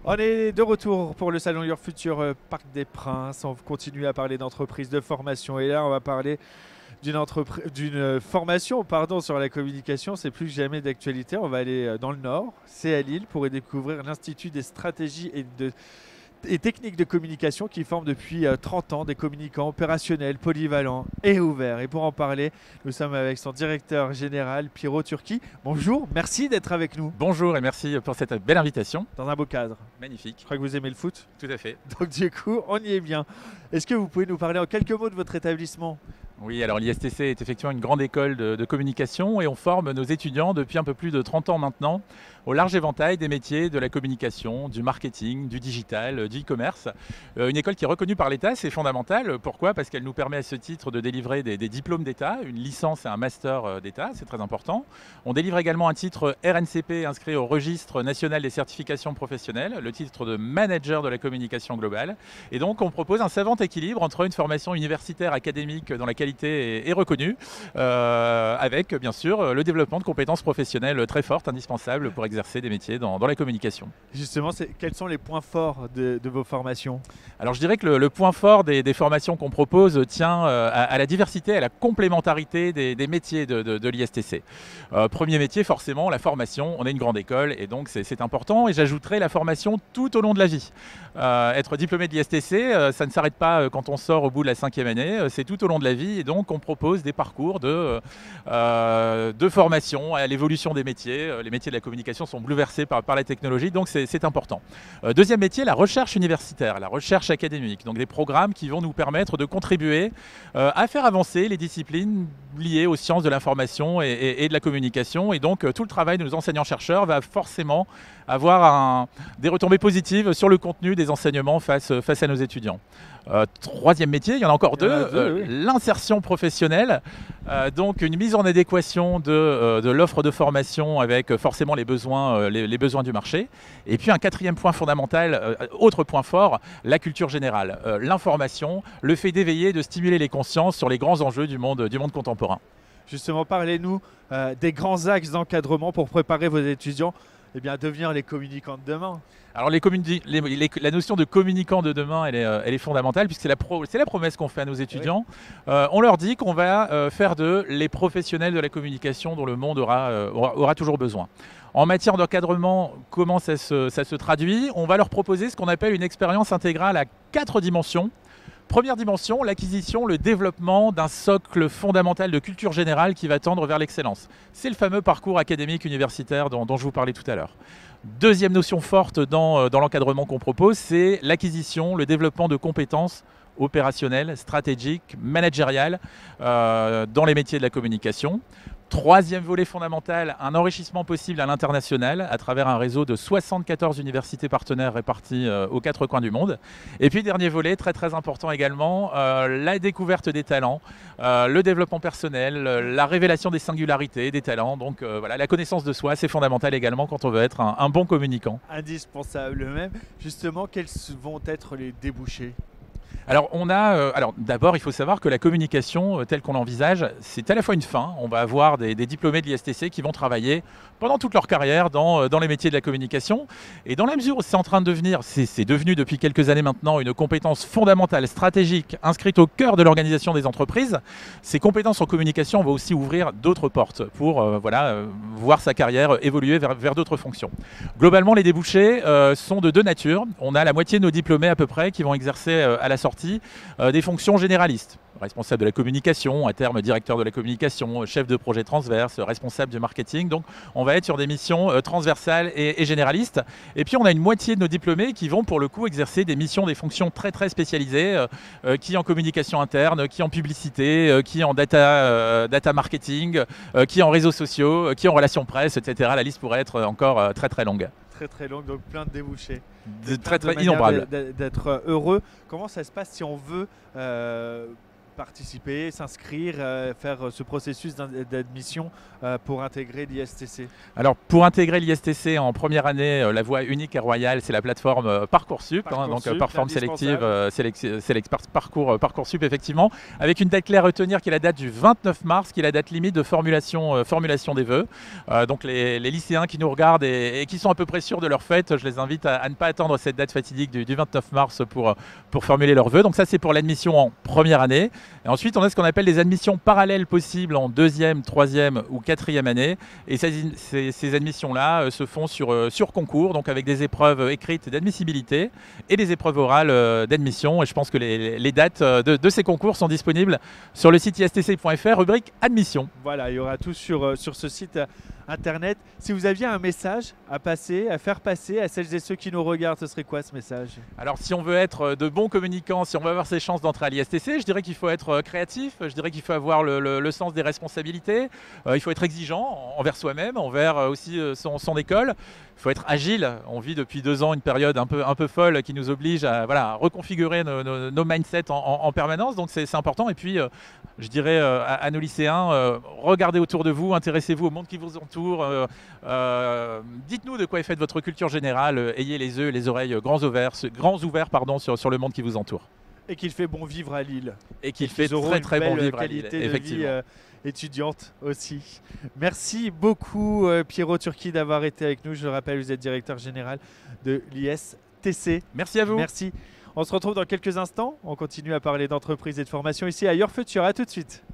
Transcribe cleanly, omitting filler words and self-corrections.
On est de retour pour le salon Your Future Parc des Princes. On continue à parler d'entreprise, de formation. Et là, on va parler d'une formation sur la communication. C'est plus que jamais d'actualité. On va aller dans le Nord, c'est à Lille, pour y découvrir l'Institut des stratégies et techniques de communication qui forme depuis 30 ans des communicants opérationnels, polyvalents et ouverts. Et pour en parler, nous sommes avec son directeur général, Pierrot Turki. Bonjour, merci d'être avec nous Bonjour et merci pour cette belle invitation. dans un beau cadre. Magnifique. Je crois que vous aimez le foot. Tout à fait. Donc du coup, on y est bien. Est-ce que vous pouvez nous parler en quelques mots de votre établissement? Oui, alors l'ISTC est effectivement une grande école de communication et on forme nos étudiants depuis un peu plus de 30 ans maintenant au large éventail des métiers de la communication, du marketing, du digital, du e-commerce. Une école qui est reconnue par l'État, c'est fondamental. Pourquoi? Parce qu'elle nous permet à ce titre de délivrer des diplômes d'État, une licence et un master d'État, c'est très important. On délivre également un titre RNCP inscrit au registre national des certifications professionnelles, le titre de manager de la communication globale. Et donc on propose un savant équilibre entre une formation universitaire académique dont la qualité est reconnue, avec bien sûr le développement de compétences professionnelles très fortes, indispensables pour exercer des métiers dans la communication. Justement, quels sont les points forts de vos formations? Alors je dirais que le point fort des formations qu'on propose tient à la diversité, à la complémentarité des métiers de l'ISTC. Premier métier, forcément, la formation. On est une grande école et donc c'est important. Et j'ajouterai la formation tout au long de la vie. Être diplômé de l'ISTC, ça ne s'arrête pas quand on sort au bout de la 5e année, c'est tout au long de la vie. Et donc on propose des parcours de formation à l'évolution des métiers. Les métiers de la communication sont bouleversés par la technologie, donc c'est important. Deuxième métier, la recherche universitaire, la recherche académique. Donc des programmes qui vont nous permettre de contribuer à faire avancer les disciplines liées aux sciences de l'information et de la communication. Et donc tout le travail de nos enseignants-chercheurs va forcément avoir des retombées positives sur le contenu des enseignements face à nos étudiants. Troisième métier, il y en a encore deux, Oui. l'insertion professionnelle, donc une mise en adéquation de l'offre de formation avec forcément les besoins du marché. Et puis un quatrième point fondamental, autre point fort, la culture générale, l'information, le fait d'éveiller, de stimuler les consciences sur les grands enjeux du monde contemporain. Justement, parlez-nous des grands axes d'encadrement pour préparer vos étudiants à devenir les communicants de demain. Alors la notion de communicant de demain, elle est fondamentale puisque c'est la promesse qu'on fait à nos étudiants. Oui. On leur dit qu'on va faire d'eux les professionnels de la communication dont le monde aura toujours besoin. En matière d'encadrement, comment ça se traduit? On va leur proposer ce qu'on appelle une expérience intégrale à 4 dimensions. Première dimension, l'acquisition, le développement d'un socle fondamental de culture générale qui va tendre vers l'excellence. C'est le fameux parcours académique universitaire dont je vous parlais tout à l'heure. Deuxième notion forte dans l'encadrement qu'on propose, c'est l'acquisition, le développement de compétences opérationnelles, stratégiques, managériales dans les métiers de la communication. Troisième volet fondamental, un enrichissement possible à l'international à travers un réseau de 74 universités partenaires réparties aux 4 coins du monde. Et puis dernier volet, très très important également, la découverte des talents, le développement personnel, la révélation des singularités, des talents. Donc voilà, la connaissance de soi, c'est fondamental également quand on veut être un bon communicant. Indispensable même. Justement, quels vont être les débouchés? Alors, d'abord, il faut savoir que la communication, telle qu'on l'envisage, c'est à la fois une fin. On va avoir des diplômés de l'ISTC qui vont travailler pendant toute leur carrière dans les métiers de la communication. Et dans la mesure où c'est en train de devenir, c'est devenu depuis quelques années maintenant une compétence fondamentale, stratégique, inscrite au cœur de l'organisation des entreprises, ces compétences en communication vont aussi ouvrir d'autres portes pour voir sa carrière évoluer vers d'autres fonctions. Globalement, les débouchés sont de deux natures. On a la moitié de nos diplômés à peu près qui vont exercer à la sortie des fonctions généralistes. Responsable de la communication, à terme directeur de la communication, chef de projet transverse, responsable du marketing. Donc on va être sur des missions transversales et généralistes. Et puis on a une moitié de nos diplômés qui vont pour le coup exercer des missions, des fonctions très très spécialisées, qui en communication interne, qui en publicité, qui en data marketing, qui en réseaux sociaux, qui en relations presse, etc. La liste pourrait être encore très très longue. Très très longue, donc plein de débouchés. Très très innombrables. D'être heureux. Comment ça se passe si on veut participer, s'inscrire, faire ce processus d'admission pour intégrer l'ISTC? Alors, pour intégrer l'ISTC en première année, la voie unique et royale, c'est la plateforme Parcoursup, donc plateforme sélective, Parcoursup, effectivement, avec une date claire à retenir qui est la date du 29 mars, qui est la date limite de formulation des vœux. Donc, les lycéens qui nous regardent et qui sont à peu près sûrs de leur fête, je les invite à ne pas attendre cette date fatidique du 29 mars pour formuler leurs vœux. Donc, ça, c'est pour l'admission en première année. Et ensuite, on a ce qu'on appelle des admissions parallèles possibles en deuxième, troisième ou quatrième année. Et ces admissions-là se font sur concours, donc avec des épreuves écrites d'admissibilité et des épreuves orales d'admission. Et je pense que les dates de ces concours sont disponibles sur le site istc.fr, rubrique admission. Voilà, il y aura tout sur ce site internet. Si vous aviez un message à passer, à faire passer à celles et ceux qui nous regardent, ce serait quoi ce message? Alors, si on veut être de bons communicants, si on veut avoir ses chances d'entrer à l'ISTC, je dirais qu'il faut être créatif, je dirais qu'il faut avoir le sens des responsabilités, il faut être exigeant envers soi-même, envers aussi son école. Il faut être agile. On vit depuis 2 ans une période un peu folle qui nous oblige à reconfigurer nos mindsets en permanence. Donc c'est important. Et puis, je dirais à nos lycéens, regardez autour de vous, intéressez-vous au monde qui vous entoure. Dites-nous de quoi est faite votre culture générale. Ayez les yeux et les oreilles grands ouverts sur le monde qui vous entoure. Et qu'il fait bon vivre à Lille. Et qu'il fait très bon vivre à Lille, effectivement. Étudiante aussi. Merci beaucoup Pierrot Turki d'avoir été avec nous. Je le rappelle, vous êtes directeur général de l'ISTC. Merci à vous. Merci. On se retrouve dans quelques instants. On continue à parler d'entreprise et de formation ici à Your Future. À tout de suite.